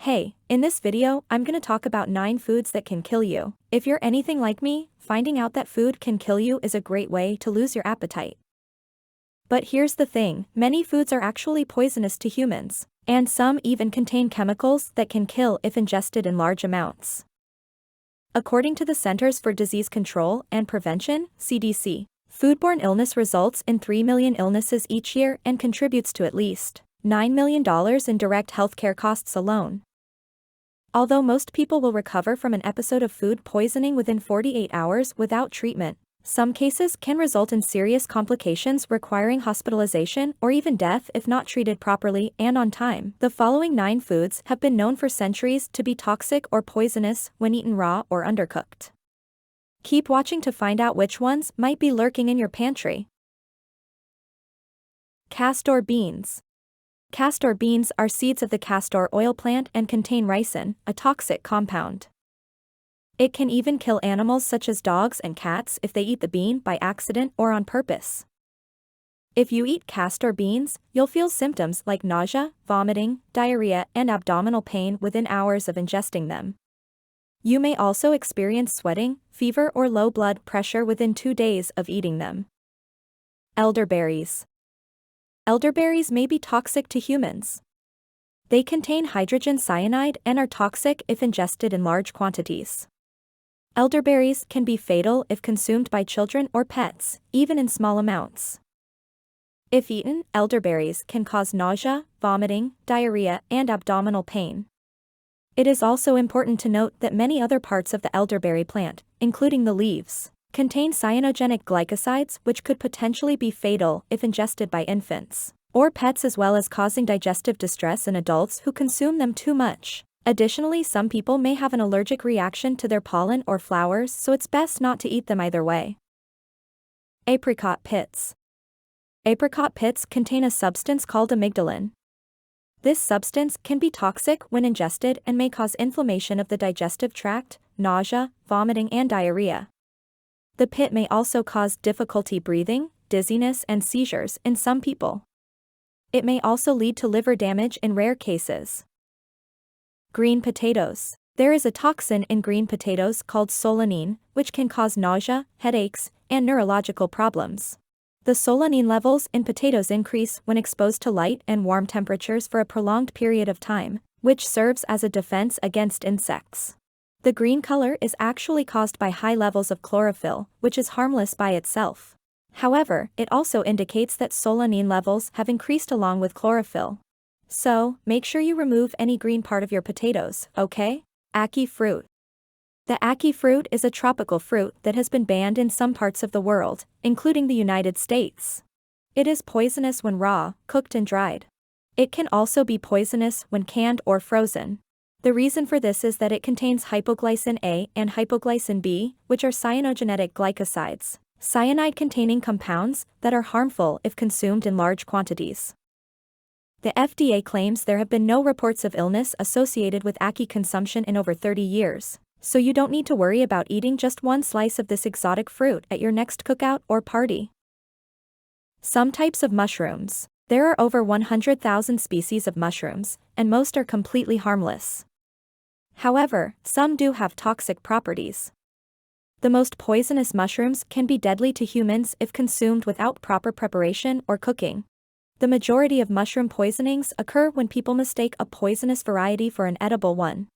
Hey, in this video, I'm gonna talk about 9 foods that can kill you. If you're anything like me, finding out that food can kill you is a great way to lose your appetite. But here's the thing, many foods are actually poisonous to humans, and some even contain chemicals that can kill if ingested in large amounts. According to the Centers for Disease Control and Prevention, CDC, foodborne illness results in 3 million illnesses each year and contributes to at least $9 million in direct healthcare costs alone. Although most people will recover from an episode of food poisoning within 48 hours without treatment, some cases can result in serious complications requiring hospitalization or even death if not treated properly and on time. The following 9 foods have been known for centuries to be toxic or poisonous when eaten raw or undercooked. Keep watching to find out which ones might be lurking in your pantry. Castor beans. Castor beans are seeds of the castor oil plant and contain ricin, a toxic compound. It can even kill animals such as dogs and cats if they eat the bean by accident or on purpose. If you eat castor beans, you'll feel symptoms like nausea, vomiting, diarrhea, and abdominal pain within hours of ingesting them. You may also experience sweating, fever, or low blood pressure within 2 days of eating them. Elderberries. Elderberries may be toxic to humans. They contain hydrogen cyanide and are toxic if ingested in large quantities. Elderberries can be fatal if consumed by children or pets, even in small amounts. If eaten, elderberries can cause nausea, vomiting, diarrhea, and abdominal pain. It is also important to note that many other parts of the elderberry plant, including the leaves, contain cyanogenic glycosides which could potentially be fatal if ingested by infants or pets, as well as causing digestive distress in adults who consume them too much. Additionally, some people may have an allergic reaction to their pollen or flowers, so it's best not to eat them either way. Apricot pits. Apricot pits contain a substance called amygdalin. This substance can be toxic when ingested and may cause inflammation of the digestive tract, nausea, vomiting, and diarrhea. The pit may also cause difficulty breathing, dizziness, and seizures in some people. It may also lead to liver damage in rare cases. Green potatoes. There is a toxin in green potatoes called solanine, which can cause nausea, headaches, and neurological problems. The solanine levels in potatoes increase when exposed to light and warm temperatures for a prolonged period of time, which serves as a defense against insects. The green color is actually caused by high levels of chlorophyll, which is harmless by itself. However, it also indicates that solanine levels have increased along with chlorophyll. So, make sure you remove any green part of your potatoes, okay? Ackee fruit. The ackee fruit is a tropical fruit that has been banned in some parts of the world, including the United States. It is poisonous when raw, cooked, and dried. It can also be poisonous when canned or frozen. The reason for this is that it contains hypoglycin A and hypoglycin B, which are cyanogenic glycosides, cyanide-containing compounds that are harmful if consumed in large quantities. The FDA claims there have been no reports of illness associated with ackee consumption in over 30 years, so you don't need to worry about eating just one slice of this exotic fruit at your next cookout or party. Some types of mushrooms. There are over 100,000 species of mushrooms, and most are completely harmless. However, some do have toxic properties. The most poisonous mushrooms can be deadly to humans if consumed without proper preparation or cooking. The majority of mushroom poisonings occur when people mistake a poisonous variety for an edible one.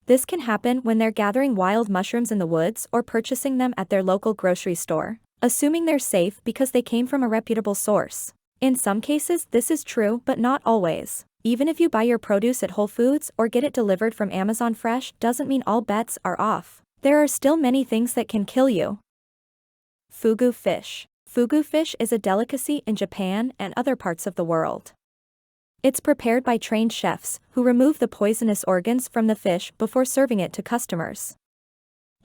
This can happen when they're gathering wild mushrooms in the woods or purchasing them at their local grocery store, assuming they're safe because they came from a reputable source. In some cases, this is true, but not always. Even if you buy your produce at Whole Foods or get it delivered from Amazon Fresh, doesn't mean all bets are off. There are still many things that can kill you. Fugu fish. Fugu fish is a delicacy in Japan and other parts of the world. It's prepared by trained chefs, who remove the poisonous organs from the fish before serving it to customers.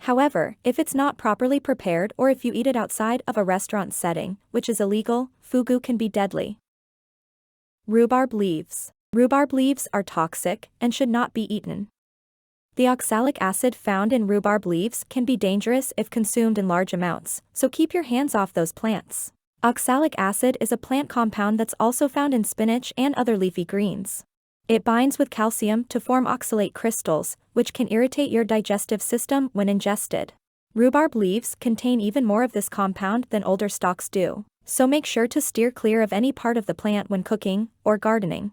However, if it's not properly prepared or if you eat it outside of a restaurant setting, which is illegal, fugu can be deadly. Rhubarb leaves. Rhubarb leaves are toxic and should not be eaten. The oxalic acid found in rhubarb leaves can be dangerous if consumed in large amounts, so keep your hands off those plants. Oxalic acid is a plant compound that's also found in spinach and other leafy greens. It binds with calcium to form oxalate crystals, which can irritate your digestive system when ingested. Rhubarb leaves contain even more of this compound than older stalks do, so make sure to steer clear of any part of the plant when cooking or gardening.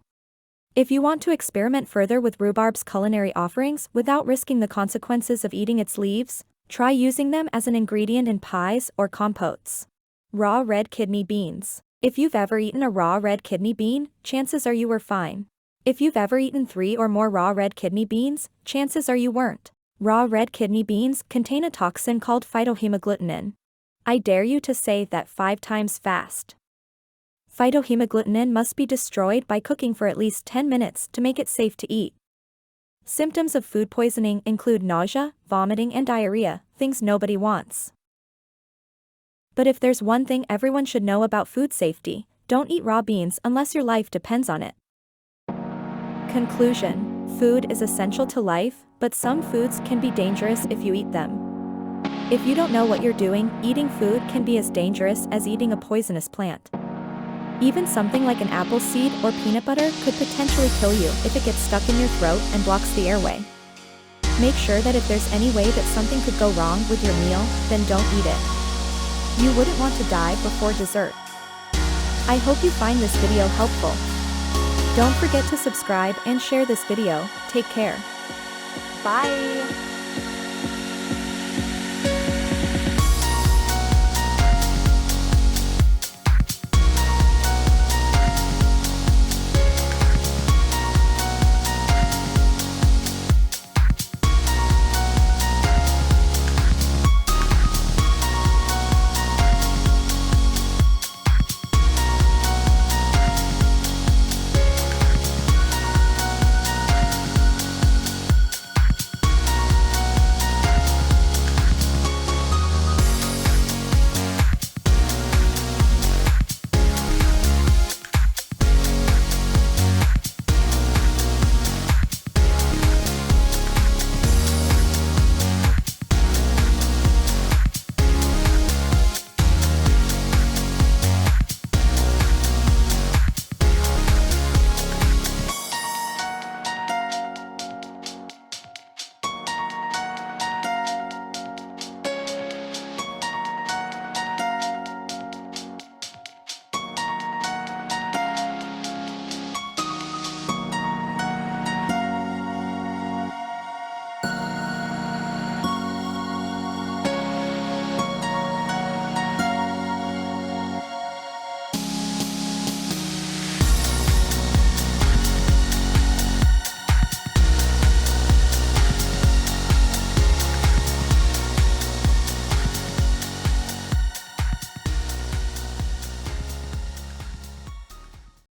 If you want to experiment further with rhubarb's culinary offerings without risking the consequences of eating its leaves, try using them as an ingredient in pies or compotes. Raw red kidney beans. If you've ever eaten a raw red kidney bean, chances are you were fine. If you've ever eaten 3 or more raw red kidney beans, chances are you weren't. Raw red kidney beans contain a toxin called phytohemagglutinin. I dare you to say that 5 times fast. Phytohemagglutinin must be destroyed by cooking for at least 10 minutes to make it safe to eat. Symptoms of food poisoning include nausea, vomiting, and diarrhea, things nobody wants. But if there's one thing everyone should know about food safety, don't eat raw beans unless your life depends on it. Conclusion: food is essential to life, but some foods can be dangerous if you eat them. If you don't know what you're doing, eating food can be as dangerous as eating a poisonous plant. Even something like an apple seed or peanut butter could potentially kill you if it gets stuck in your throat and blocks the airway. Make sure that if there's any way that something could go wrong with your meal, then don't eat it. You wouldn't want to die before dessert. I hope you find this video helpful. Don't forget to subscribe and share this video. Take care. Bye!